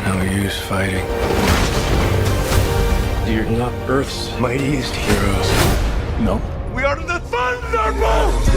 no use fighting. You're not Earth's mightiest heroes. No. We are the Thunderbolts!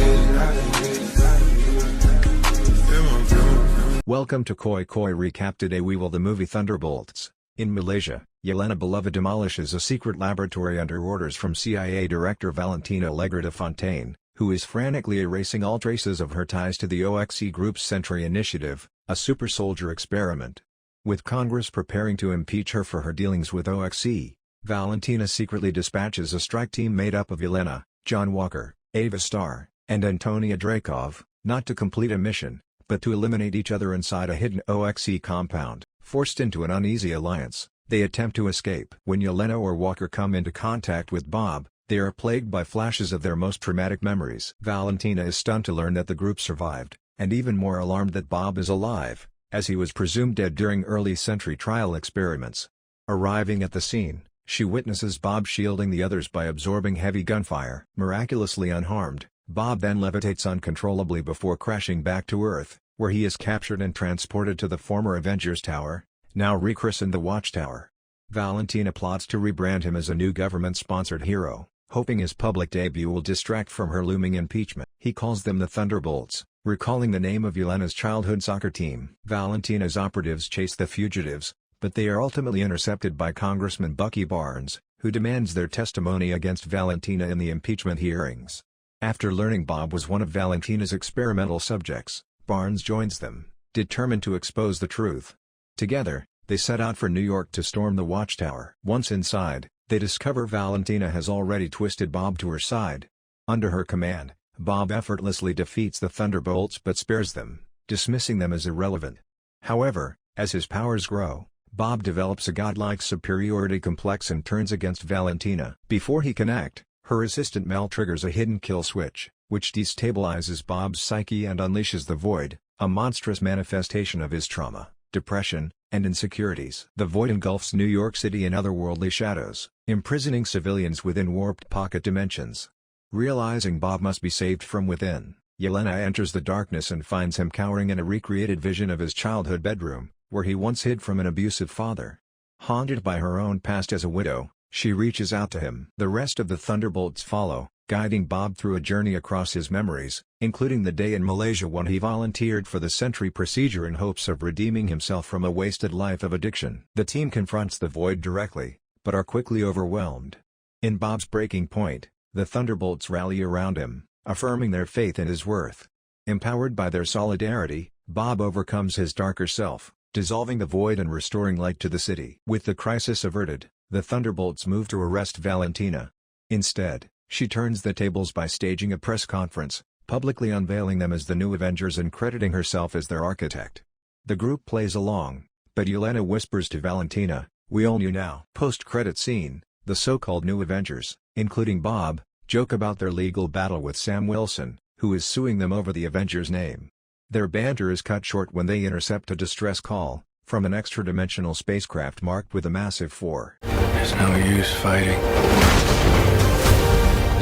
Welcome to Koy-Koy Recap. Today we will the movie Thunderbolts. In Malaysia, Yelena Beloved demolishes a secret laboratory under orders from CIA Director Valentina Legrand Fontaine, who is frantically erasing all traces of her ties to the OXE Group's Sentry Initiative, a super soldier experiment. With Congress preparing to impeach her for her dealings with OXE, Valentina secretly dispatches a strike team made up of Yelena, John Walker, Ava Starr, and Antonia Dreykov, not to complete a mission, but to eliminate each other inside a hidden OXE compound. Forced into an uneasy alliance, they attempt to escape. When Yelena or Walker come into contact with Bob, they are plagued by flashes of their most traumatic memories. Valentina is stunned to learn that the group survived, and even more alarmed that Bob is alive, as he was presumed dead during early Sentry trial experiments. Arriving at the scene, she witnesses Bob shielding the others by absorbing heavy gunfire. Miraculously unharmed, Bob then levitates uncontrollably before crashing back to Earth, where he is captured and transported to the former Avengers Tower, now rechristened the Watchtower. Valentina plots to rebrand him as a new government-sponsored hero, hoping his public debut will distract from her looming impeachment. He calls them the Thunderbolts, recalling the name of Yelena's childhood soccer team. Valentina's operatives chase the fugitives, but they are ultimately intercepted by Congressman Bucky Barnes, who demands their testimony against Valentina in the impeachment hearings. After learning Bob was one of Valentina's experimental subjects, Barnes joins them, determined to expose the truth. Together, they set out for New York to storm the Watchtower. Once inside, they discover Valentina has already twisted Bob to her side. Under her command, Bob effortlessly defeats the Thunderbolts but spares them, dismissing them as irrelevant. However, as his powers grow, Bob develops a godlike superiority complex and turns against Valentina. Before he can act, her assistant Mel triggers a hidden kill switch, which destabilizes Bob's psyche and unleashes the Void, a monstrous manifestation of his trauma, depression, and insecurities. The Void engulfs New York City in otherworldly shadows, imprisoning civilians within warped pocket dimensions. Realizing Bob must be saved from within, Yelena enters the darkness and finds him cowering in a recreated vision of his childhood bedroom, where he once hid from an abusive father. Haunted by her own past as a widow, she reaches out to him. The rest of the Thunderbolts follow, guiding Bob through a journey across his memories, including the day in Malaysia when he volunteered for the Sentry procedure in hopes of redeeming himself from a wasted life of addiction. The team confronts the Void directly, but are quickly overwhelmed. In Bob's breaking point, the Thunderbolts rally around him, affirming their faith in his worth. Empowered by their solidarity, Bob overcomes his darker self, dissolving the Void and restoring light to the city. With the crisis averted, the Thunderbolts move to arrest Valentina. Instead, she turns the tables by staging a press conference, publicly unveiling them as the new Avengers and crediting herself as their architect. The group plays along, but Yelena whispers to Valentina, "We own you now." Post-credit scene, the so-called new Avengers, including Bob, joke about their legal battle with Sam Wilson, who is suing them over the Avengers name. Their banter is cut short when they intercept a distress call from an extra-dimensional spacecraft marked with a massive 4. There's no use fighting.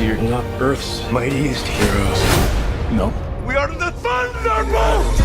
You're not Earth's mightiest heroes. No. We are the Thunderbolts!